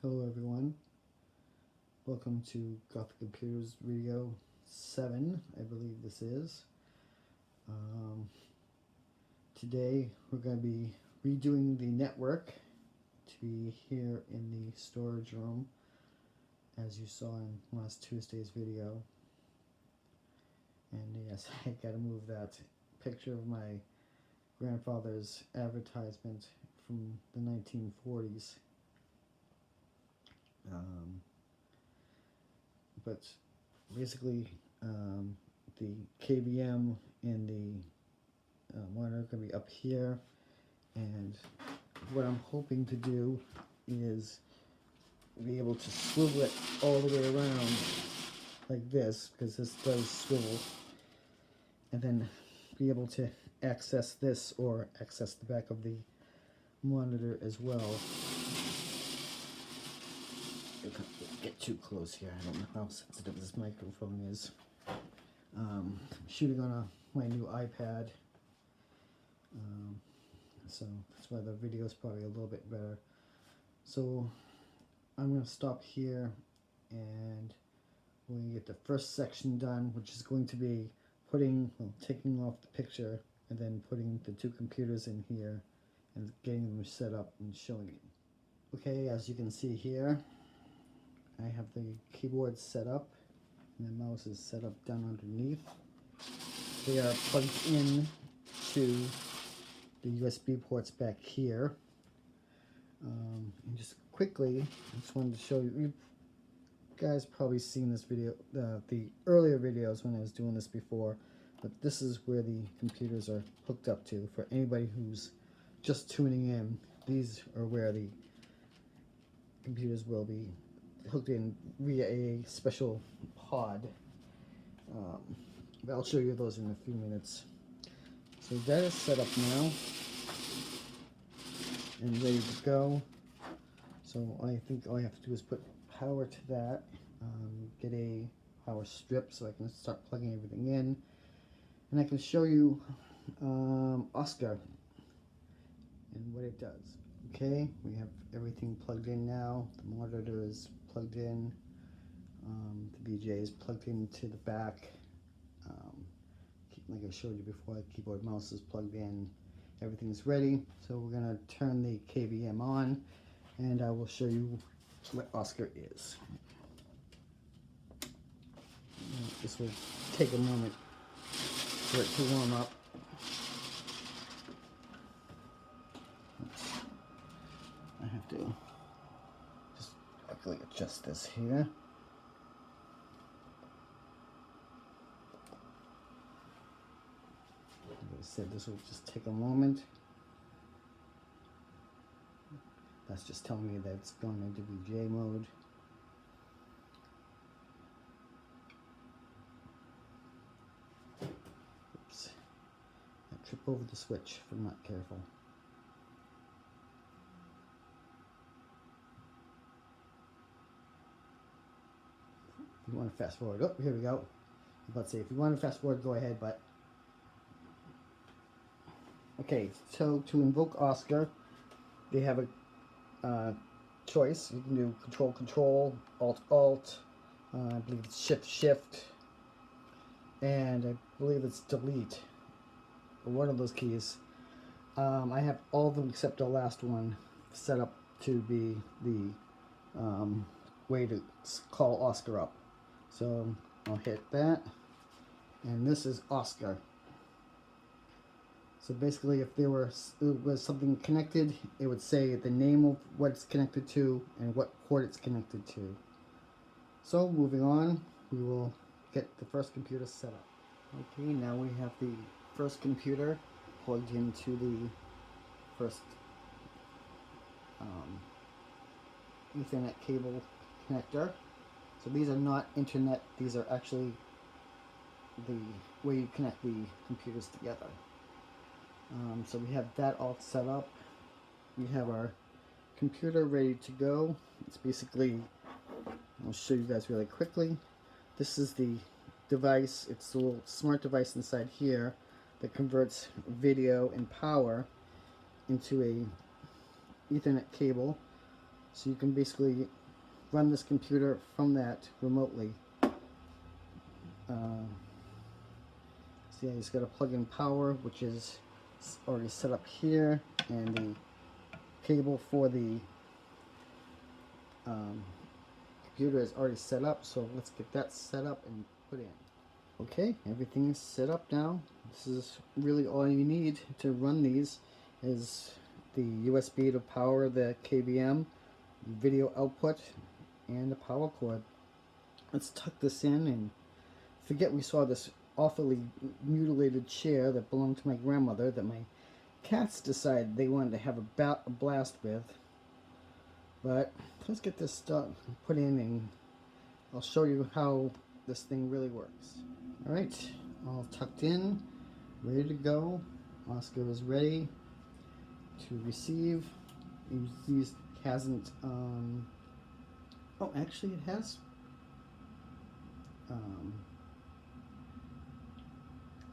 Hello everyone, welcome to Gothic Computers video 7, I believe this is. Today we're going to be redoing the network to be here in the storage room, as you saw in last Tuesday's video. And yes, I gotta move that picture of my grandfather's advertisement from the 1940s. But basically the KVM in the monitor is going to be up here, and what I'm hoping to do is be able to swivel it all the way around like this, because this does swivel, and then be able to access this or access the back of the monitor as well. Get too close here. I don't know how sensitive this microphone is. Shooting on my new iPad, so that's why the video is probably a little bit better. So I'm going to stop here, and we're going to get the first section done, which is going to be taking off the picture and then putting the two computers in here and getting them set up and showing it. Okay, as you can see here, I have the keyboard set up and the mouse is set up down underneath. They are plugged in to the USB ports back here. And just quickly, I just wanted to show you, you guys probably seen this video, the earlier videos when I was doing this before, but this is where the computers are hooked up to. For anybody who's just tuning in, these are where the computers will be hooked in via a special pod. I'll show you those in a few minutes. So that is set up now and ready to go. So I think all I have to do is put power to that, get a power strip so I can start plugging everything in, and I can show you Oscar and what it does. Okay, we have everything plugged in now. The monitor is plugged in. The VGA is plugged into the back. Like I showed you before, the keyboard mouse is plugged in. Everything's ready. So we're going to turn the KVM on, and I will show you what Oscar is. This will take a moment for it to warm up. I have to just quickly adjust this here. Like I said, this will just take a moment. That's just telling me that it's going into VGA mode. Oops. I trip over the switch if I'm not careful. If you want to fast forward, oh, here we go. I was about to say, if you want to fast forward, go ahead, but okay, so to invoke Oscar, they have a choice. You can do Control, Alt, I believe it's Shift, and I believe it's Delete, or one of those keys. I have all of them except the last one set up to be the way to call Oscar up. So I'll hit that, and this is Oscar. So basically, if there was something connected, it would say the name of what it's connected to and what port it's connected to. So moving on, we will get the first computer set up. Okay, now we have the first computer plugged into the first Ethernet cable connector. So these are not internet, these are actually the way you connect the computers together. So we have that all set up. We have our computer ready to go. It's basically, I'll show you guys really quickly. This is the device. It's a little smart device inside here that converts video and power into a Ethernet cable. So you can basically run this computer from that remotely. See, I just got to plug in power, which is already set up here, and the cable for the computer is already set up. So let's get that set up and put in. Okay, everything is set up now. This is really all you need to run these is the USB to power the KVM, video output, and the power cord. Let's tuck this in and forget we saw this awfully mutilated chair that belonged to my grandmother that my cats decided they wanted to have a blast with. But let's get this stuff put in and I'll show you how this thing really works. Alright, all tucked in, ready to go. Oscar is ready to receive. It hasn't, oh, actually it has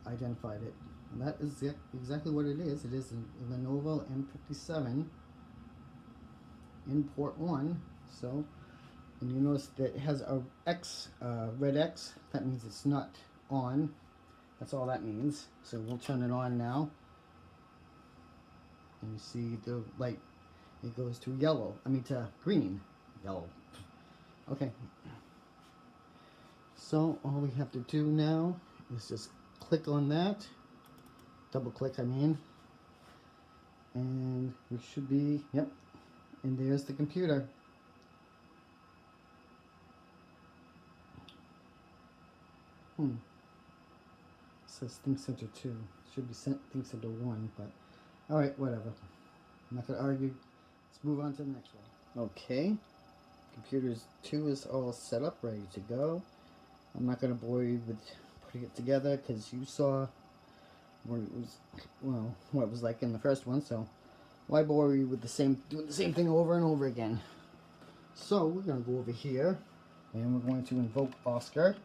identified it. And that is exactly what it is. It is a Lenovo M57 in port 1. So, and you notice that it has a X, red X. That means it's not on. That's all that means. So we'll turn it on now. And you see the light, it goes to yellow. I mean to green. Yellow. Okay. So all we have to do now is just click on that. Double click, I mean. And we should be, yep. And there's the computer. It says ThinkCenter 2. Should be ThinkCenter 1, but alright, whatever. I'm not going to argue. Let's move on to the next one. Okay. Computer 2 is all set up, ready to go. I'm not going to bore you with putting it together because you saw what it was, well, what it was like in the first one, so why bore you with doing the same thing over and over again? So we're going to go over here and we're going to invoke Oscar.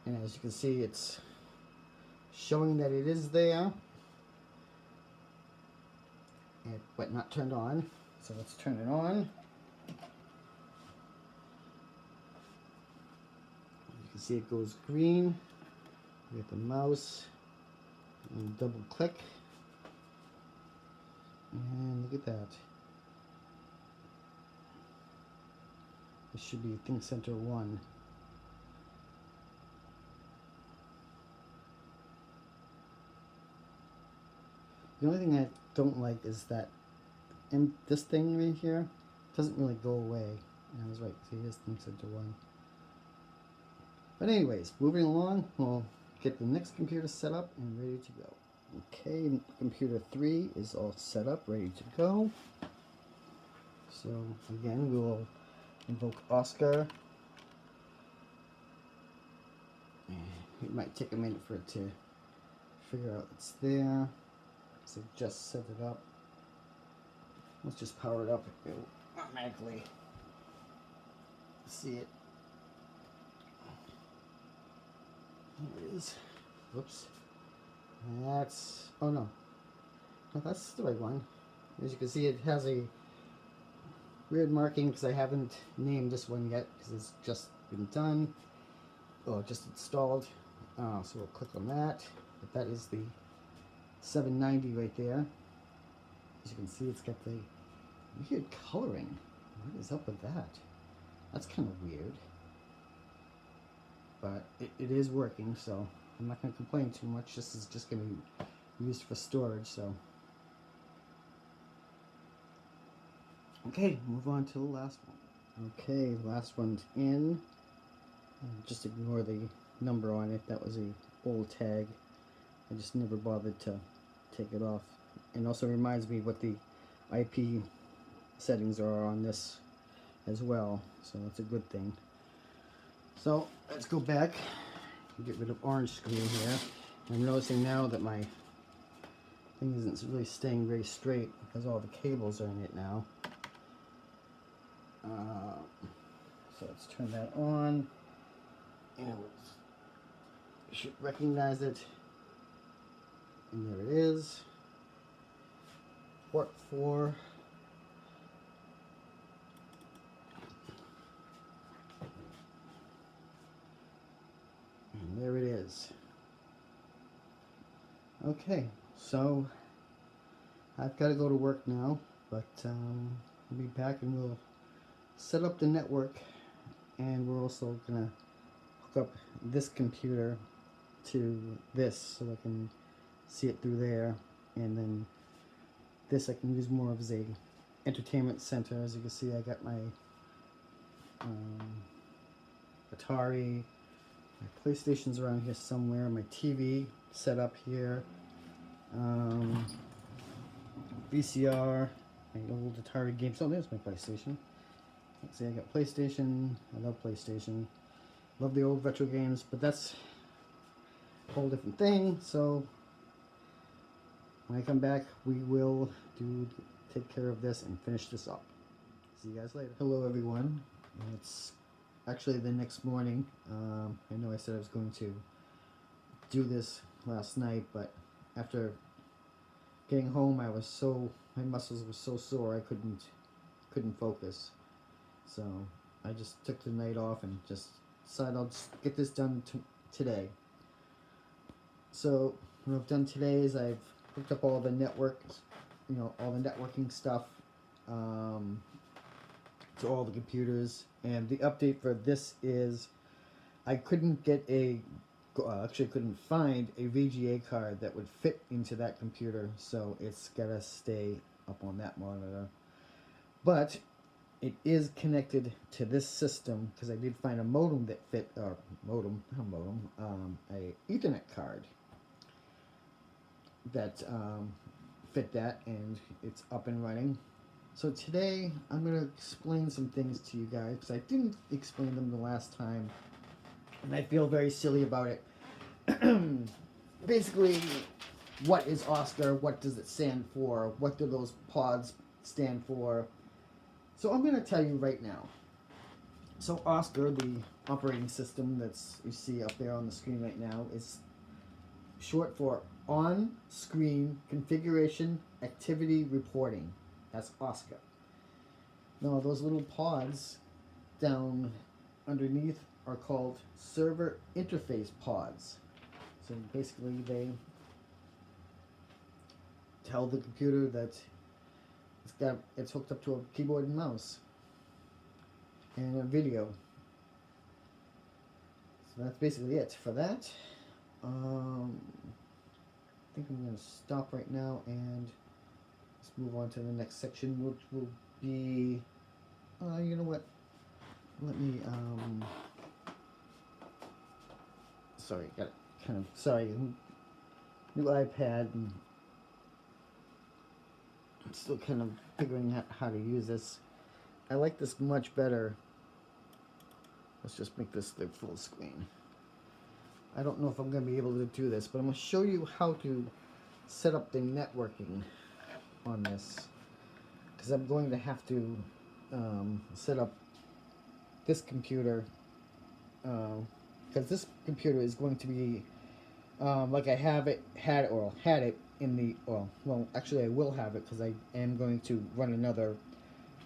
And as you can see, it's showing that it is there, but not turned on. So let's turn it on. You can see it goes green. We get the mouse and double click. And look at that. This should be ThinkCenter 1. The only thing I don't like is that this thing right here doesn't really go away. And I was right, see, here's ThinkCenter 1. But anyways, moving along, we'll get the next computer set up and ready to go. Okay, computer 3 is all set up, ready to go. So again, we will invoke Oscar. It might take a minute for it to figure out it's there. So just set it up. Let's just power it up. It will automatically see it. Here it is. Whoops. That's, oh no. No, that's the right one. As you can see, it has a weird marking because I haven't named this one yet because it's just been done. Oh, just installed. So we'll click on that. But that is the 790 right there. As you can see, it's got the weird coloring. What is up with that? That's kind of weird. But it is working, so I'm not going to complain too much. This is just going to be used for storage, so. Okay, move on to the last one. Okay, last one's in. Just ignore the number on it. That was a old tag. I just never bothered to take it off. And also reminds me what the IP settings are on this as well. So that's a good thing. So let's go back and get rid of orange screen here. I'm noticing now that my thing isn't really staying very straight because all the cables are in it now. So let's turn that on. And it should recognize it. And there it is. Port 4. Okay, so I've got to go to work now, but I'll be back and we'll set up the network, and we're also gonna hook up this computer to this so I can see it through there, and then this I can use more as a entertainment center. As you can see, I got my Atari, my PlayStation's around here somewhere, my TV set up here, VCR, my old Atari games. Oh, there's my PlayStation. Let's see, I got PlayStation. I love PlayStation. Love the old retro games, but that's a whole different thing. So when I come back, we will take care of this and finish this up. See you guys later. Hello, everyone. It's actually the next morning. I know I said I was going to do this last night, but after getting home, my muscles were so sore I couldn't focus. So I just took the night off and just decided I'll just get this done today. So what I've done today is I've hooked up all the networks, all the networking stuff to all the computers. And the update for this is I couldn't couldn't find a VGA card that would fit into that computer, so it's gotta stay up on that monitor. But it is connected to this system because I did find a modem that fit, or a Ethernet card that fit that, and it's up and running. So today I'm going to explain some things to you guys because I didn't explain them the last time, and I feel very silly about it. Basically, what is OSCAR? What does it stand for? What do those pods stand for? So I'm going to tell you right now. So OSCAR, the operating system that's you see up there on the screen right now, is short for On-Screen Configuration Activity Reporting. That's OSCAR. Now those little pods down underneath are called server interface pods. So basically they tell the computer that it's hooked up to a keyboard and mouse and a video. So that's basically it for that. I think I'm going to stop right now and let's move on to the next section, which will be, you know what, let me, sorry, got kind of, sorry, new iPad, and I'm still kind of figuring out how to use this. I like this much better. Let's just make this the full screen. I don't know if I'm going to be able to do this, but I'm going to show you how to set up the networking on this, because I'm going to have to set up this computer, because this computer is going to be like I had it in the, well actually I will have it, because I am going to run another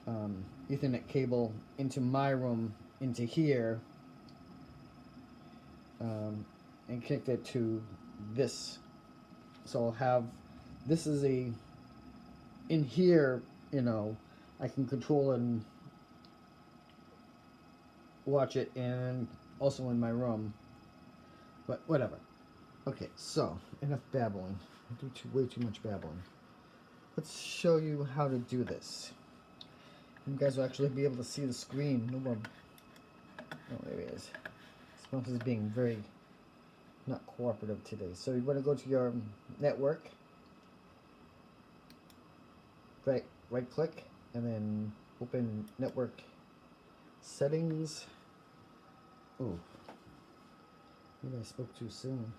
Ethernet cable into my room, into here, and connect it to this. So I'll have, this is in here, I can control and watch it, and also in my room, but whatever. Okay, so enough babbling. I do way too much babbling. Let's show you how to do this. You guys will actually be able to see the screen. No more. Oh, there it is. This mouse is being very not cooperative today. So you want to go to your network, right click, and then open network settings. Oh, maybe I spoke too soon.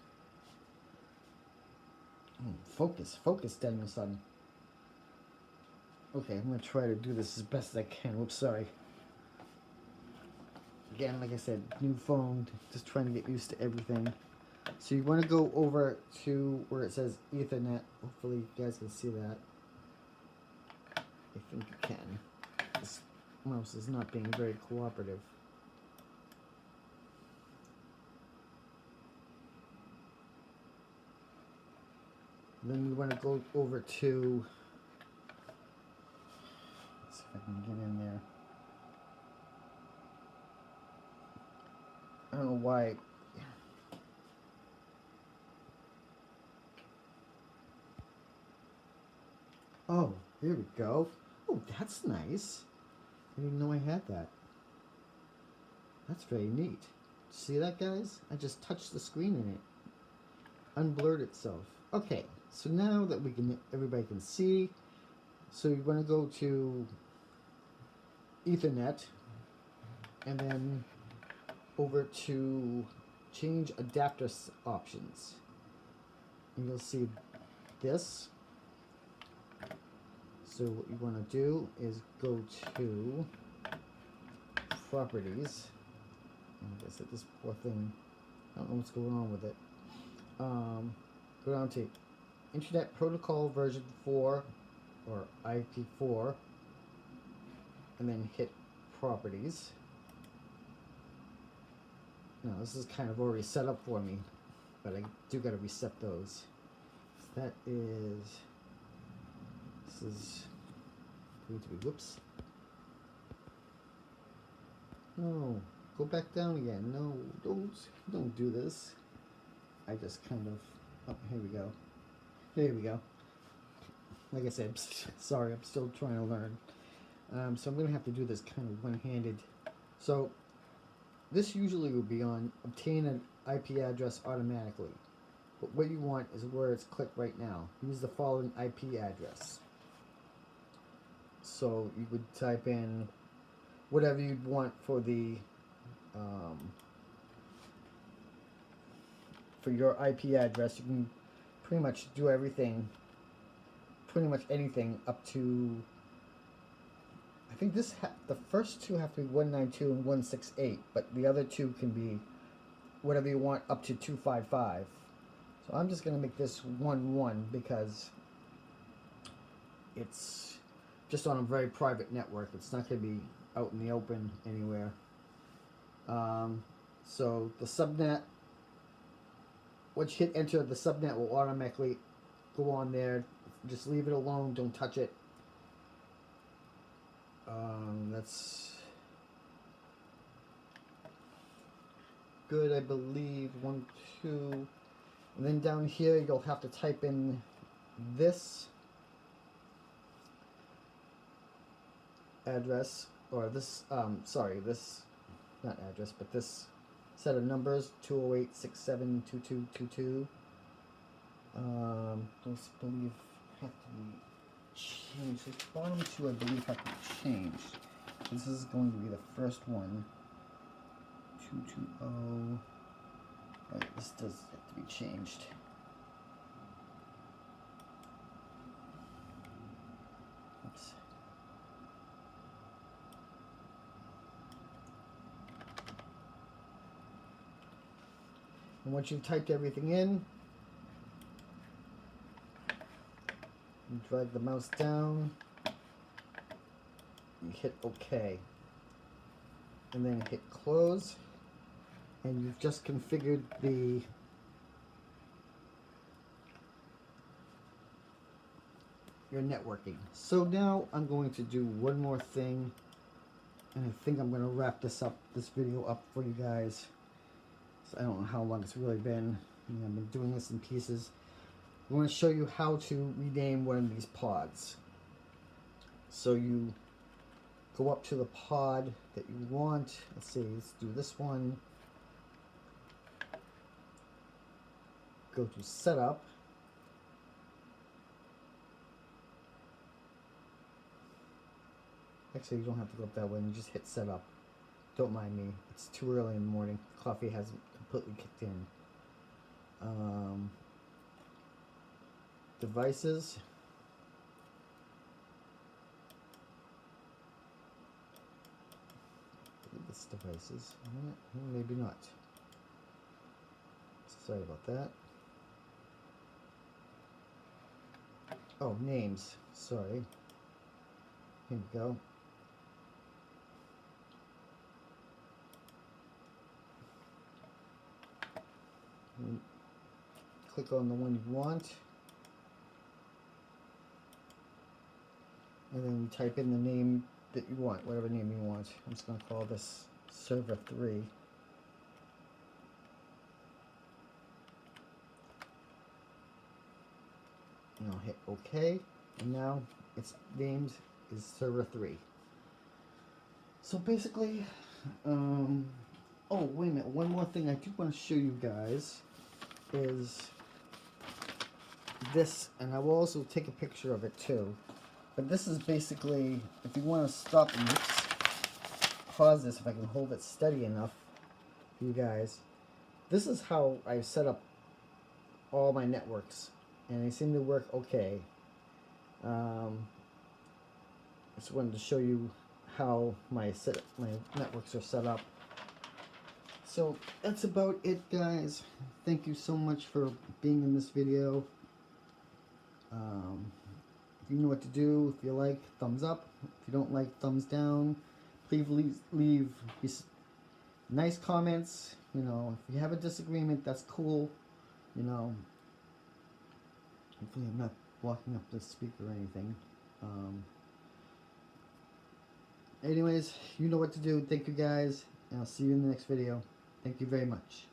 Focus, Daniel son. Okay, I'm gonna try to do this as best as I can. Whoops, sorry. Again, like I said, new phone, just trying to get used to everything. So you want to go over to where it says Ethernet. Hopefully you guys can see that. I think you can. This mouse is not being very cooperative. Then we want to go over to, let's see if I can get in there. I don't know why. Oh, there we go. Oh, that's nice. I didn't know I had that. That's very neat. See that, guys? I just touched the screen and it unblurred itself. Okay, so now that everybody can see, so you want to go to Ethernet and then over to change adapter options. And you'll see this. So what you want to do is go to properties. I guess that this poor thing, I don't know what's going on with it. Go down to Internet Protocol version 4 or IP4 and then hit properties. Now this is kind of already set up for me, but I do got to reset those. So that is, this is going to be, whoops. No, go back down again. No, don't do this. I just kind of, oh, here we go. There we go. Like I said, sorry, I'm still trying to learn. So I'm going to have to do this kind of one-handed. So this usually would be on obtain an IP address automatically. But what you want is where it's clicked right now. Use the following IP address. So you would type in whatever you'd want for the for your IP address. You can pretty much do everything, pretty much anything up to, I think this the first two have to be 192 and 168, but the other two can be whatever you want up to 255. So I'm just going to make this 1-1 because it's just on a very private network. It's not going to be out in the open anywhere. So the subnet, once you hit enter, the subnet will automatically go on there. Just leave it alone. Don't touch it. That's good, I believe. 1, 2. And then down here, you'll have to type in this address, or this, sorry, this, not address, but this set of numbers, 208-672222. Those believe have to be changed. The bottom two, I believe, have to be changed. This is going to be the first one. 220. Right, this does have to be changed. Oops. And once you've typed everything in, you drag the mouse down, you hit OK, and then hit close, and you've just configured your networking. So now I'm going to do one more thing, and I think I'm going to wrap this video up for you guys. So I don't know how long it's really been. I've been doing this in pieces. I want to show you how to rename one of these pods. So you go up to the pod that you want. Let's see, let's do this one. Go to setup. Actually, you don't have to go up that way. You just hit setup. Don't mind me. It's too early in the morning. Coffee hasn't completely kicked in. Devices. This devices. Maybe not. Sorry about that. Oh, names. Sorry. Here we go. Click on the one you want. and then you type in the name that you want, whatever name you want. I'm just going to call this server 3. And I'll hit OK, and now it's named is server 3. So basically, oh wait a minute, one more thing I do want to show you guys is this, and I will also take a picture of it too. But this is basically, if you want to stop and pause this, if I can hold it steady enough for you guys. This is how I set up all my networks, and they seem to work okay. Just wanted to show you how my networks are set up. So that's about it, guys. Thank you so much for being in this video. If you know what to do, if you like, thumbs up. If you don't like, thumbs down. Please leave nice comments. You know, if you have a disagreement, that's cool. You know, hopefully I'm not blocking up the speaker or anything. Anyways, you know what to do. Thank you guys, and I'll see you in the next video. Thank you very much.